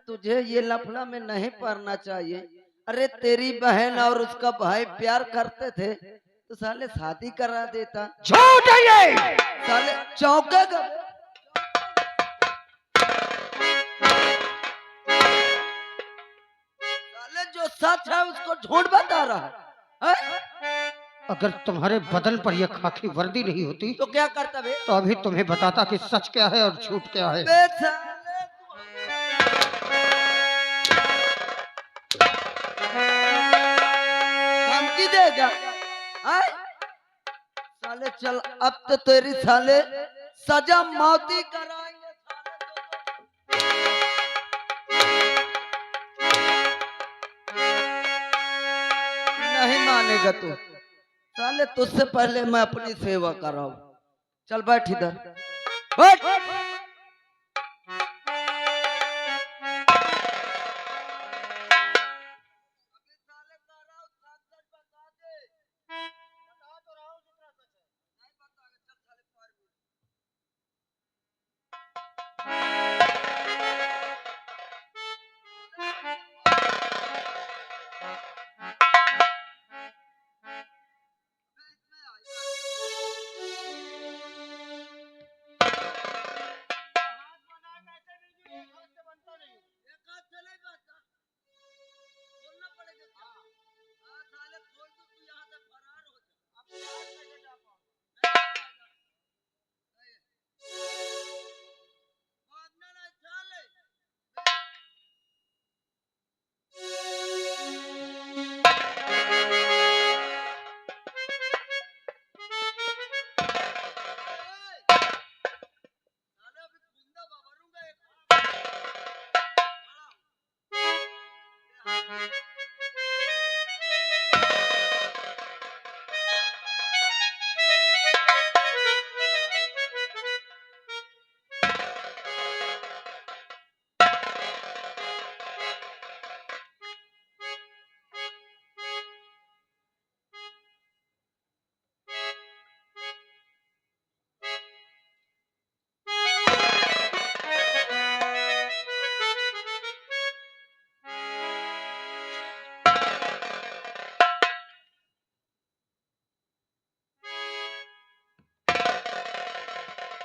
तुझे ये लफड़ा में नहीं पड़ना चाहिए। अरे तेरी बहन और उसका भाई प्यार करते थे तो साले शादी करा देता। झूठ है ये। साले चौंकेगा। साले जो सच है उसको झूठ बता रहा है? अगर तुम्हारे बदन पर यह खाकी वर्दी नहीं होती तो क्या करता बे? तो अभी तुम्हें बताता कि सच क्या है और झूठ क्या है। बे साले धमकी देगा? हैं? साले चल अब तो तेरी साले सजा मौती कराएंगे नहीं मानेगा तू। साले तुझसे पहले मैं अपनी सेवा कराऊं। चल बैठ इधर बैठ।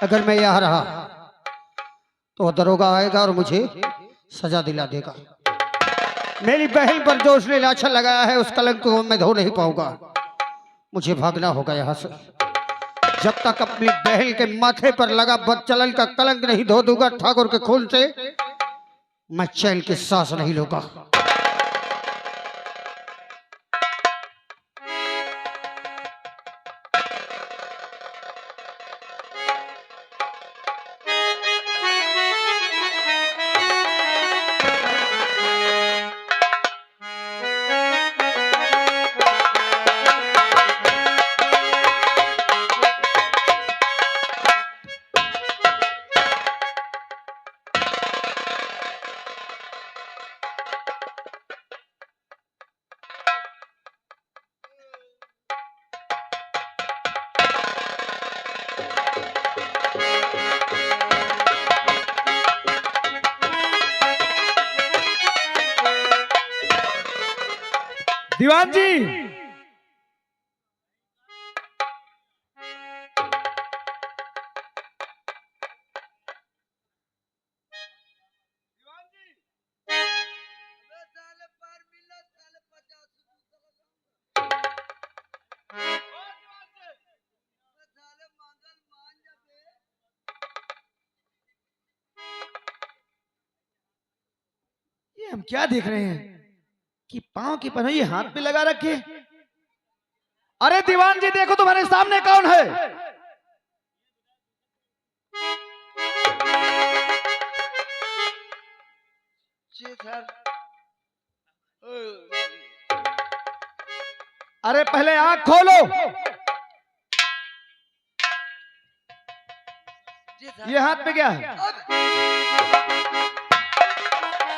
अगर मैं यहाँ रहा तो दरोगा आएगा और मुझे सजा दिला देगा। मेरी बहन पर जो उसने लाछन लगाया है उस कलंक को मैं धो नहीं पाऊंगा। मुझे भागना होगा यहाँ से। जब तक अपनी बहन के माथे पर लगा बदचलन का कलंक नहीं धो दूंगा ठाकुर के खून से, मैं चैन की सांस नहीं लूंगा। दीवान जी, ये हम क्या देख रहे हैं कि पांव की पन्ही हाथ पे लगा रखे। अरे दीवान जी देखो तुम्हारे सामने कौन है। जी सर। अरे पहले आंख खोलो। जी सर। ये हाथ पे क्या है?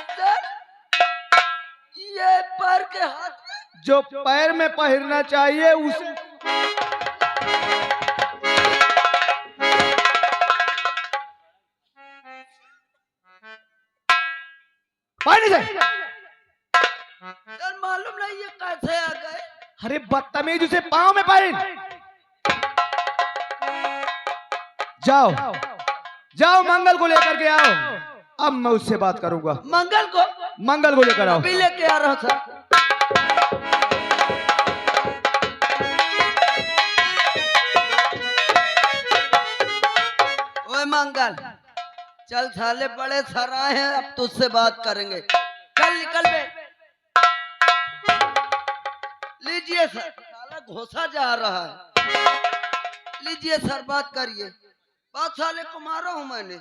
सर, ये पैर के हाथ में जो पैर में पहनना चाहिए उस पानी से। सर मालूम नहीं ये कैसे आ गए। अरे बदतमीज, उसे पाँव में पहन। जाओ जाओ, मंगल को लेकर के आओ। अब मैं उससे बात करूंगा। मंगल को लेकर आओ। अभी लेके आ रहा हूं सर। ओए मंगल, चल साले बड़े सराय हैं, अब तुझसे बात करेंगे। चल निकल बे। लीजिए सर। साला घोसा जा रहा है। लीजिए सर, बात करिए। बात साले को मारा हूं मैंने।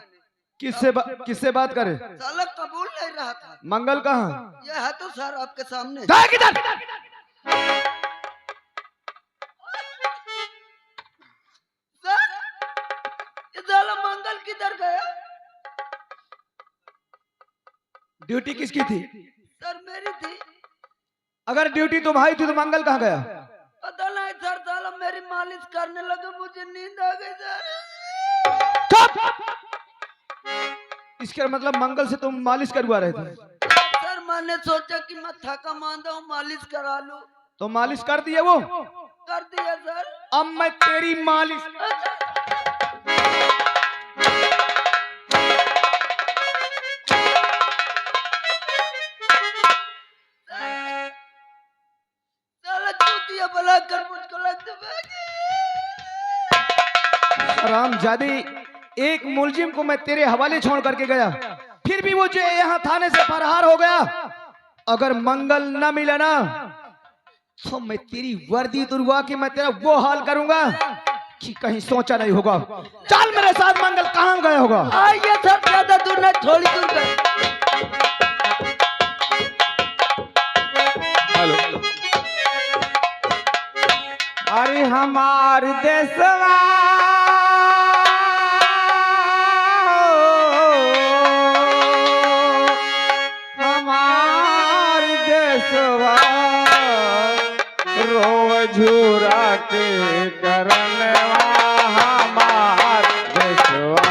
किससे बात करे? साला कबूल नहीं रहा था। मंगल कहाँ? ये है तो सर आपके सामने। जा किधर? सर ये साला मंगल किधर गया? ड्यूटी किसकी थी? सर मेरी थी। अगर ड्यूटी तुम्हारी थी तो मंगल कहाँ गया? पता नहीं सर, साला मेरी मालिश करने लगा, मुझे नींद आ गई सर। इसका मतलब मंगल से तुम मालिश करवा रहे थे? सर मैंने सोचा कि मैं थका मांदा हूँ, मालिश करा लूं। तो मालिश कर दिया वो? कर दिया सर। अब मैं तेरी मालिश। साला चूतिया बना कर मुझको लगता हरामजादी, एक मुलजिम को मैं तेरे हवाले छोड़ करके गया, फिर भी मुझे यहाँ थाने से फरार हो गया। अगर मंगल न मिला ना तो मैं तेरी वर्दी तुरवा के मैं तेरा वो हाल करूंगा कि कहीं सोचा नहीं होगा। चल मेरे साथ, मंगल कहाँ गया होगा? आइए सर, ज्यादा दूर नहीं, थोड़ी दूर पे। हेलो। अरे हमार देशवा झूरा के करनवा हमार देशवा।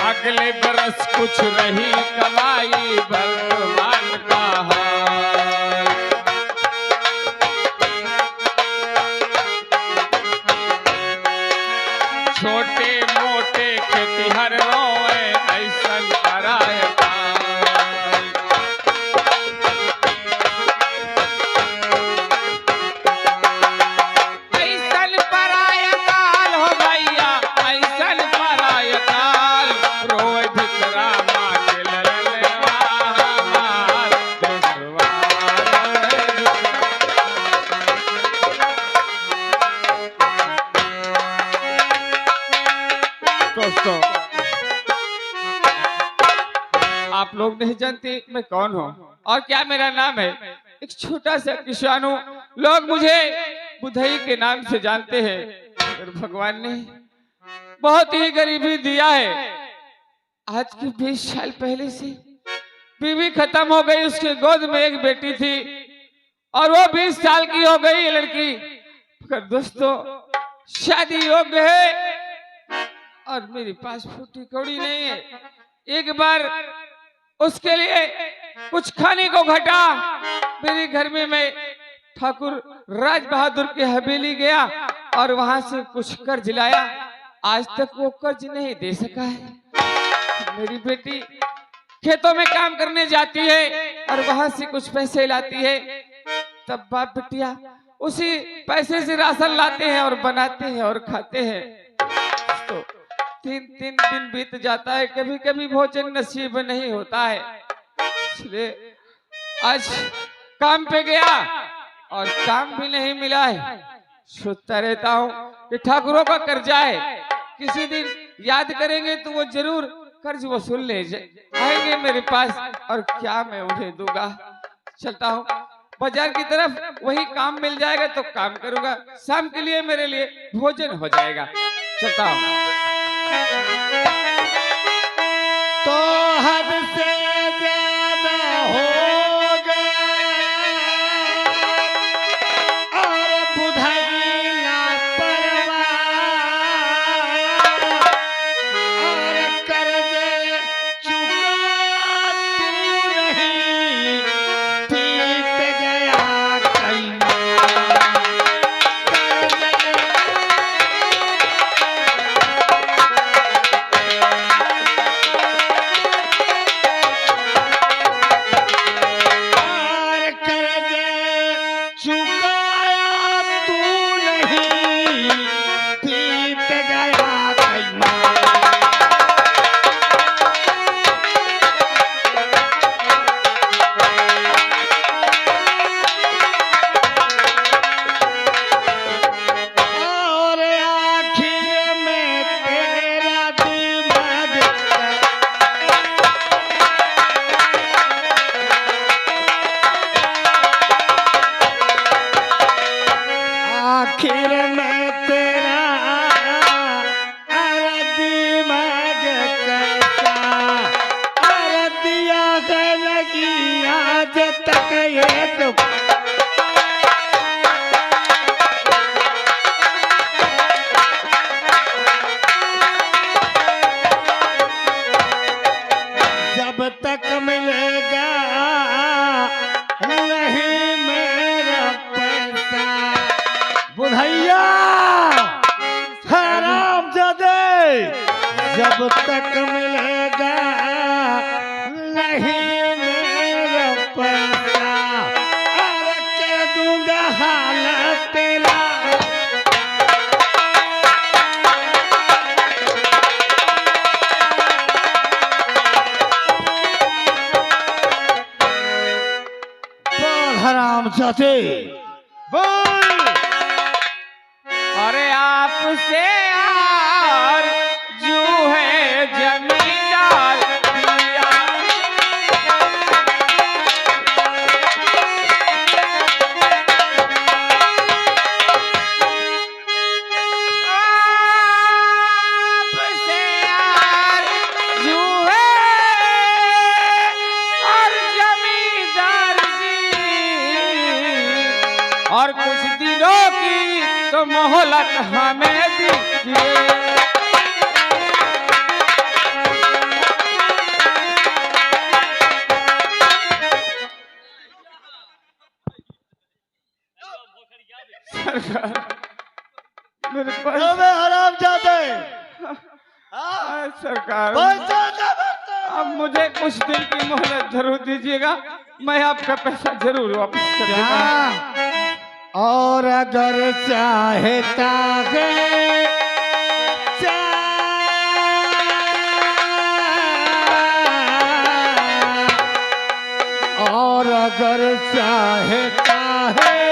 अगले बरस कुछ रही कमाई, वर्तमान का हाल। छोटे मोटे खेतिहर रोए ऐसन कराए काल। ऐसन पराया काल हो भैया, ऐसन पराया काल। रोए भितरा माँ के ललनवा हमार देशवा। दोस्तों, आप लोग नहीं जानते मैं कौन हूँ और क्या मेरा नाम है। एक छोटा सा किसान हूँ, लोग मुझे बुधई के नाम से जानते हैं। और भगवान ने बहुत ही गरीबी दिया है। आज के 20 साल पहले से बीवी खत्म हो गई, उसके गोद में एक बेटी थी और वो 20 साल की हो गई ये लड़की। पर दोस्तों, शादी योग्य है और मेरे पास फूटी कौड़ी नहीं है। एक बार उसके लिए कुछ खाने को घटा, मेरे घर में मैं ठाकुर राज बहादुर की हवेली गया और वहां से कुछ कर्ज लाया। आज तक वो कर्ज नहीं दे सका है। मेरी बेटी खेतों में काम करने जाती है और वहां से कुछ पैसे लाती है, तब बाप बिटिया उसी पैसे से राशन लाते हैं और बनाते हैं और खाते हैं। तो 3-3 दिन बीत जाता है, कभी कभी भोजन नसीब नहीं होता है। इसलिए आज काम पे गया और काम भी नहीं मिला है। सोचता रहता हूँ कि ठाकुरों का कर्जा है, किसी दिन याद करेंगे तो वो जरूर कर्ज वसूल ले आएंगे मेरे पास, और क्या मैं उन्हें दूंगा। चलता हूँ बाजार की तरफ, वही काम मिल जाएगा तो काम करूंगा, शाम के लिए मेरे लिए भोजन हो जाएगा। चलता हूँ। तो हद से ज्यादा हो गया और बुधाई लापरवाह और कर्जे चुका तू नहीं, बीत गया कई आखिर में तेरा दिमाग कैसा दिया है लगी आज तक ये तो जब तक मिलेगा नहीं मेरा पैसा बुधैया हराम जादे, जब तक मिलेगा नहीं मेरा पैसा अरे के दूंगा हालत तेरा। बोल हराम जादे बोल। अरे आपसे यार जो है जमींदार दिया, आपसे यार जो है और जमींदार जी, और कुछ दिनों की तो मोहलत हमें दीजिए। मेरे पास हराम जादे सरकार, पैसा ना बता। अब मुझे कुछ दिन की मोहलत जरूर दीजिएगा, मैं आपका पैसा जरूर वापस कर दूंगा। और अगर चाहता है और अगर चाहता है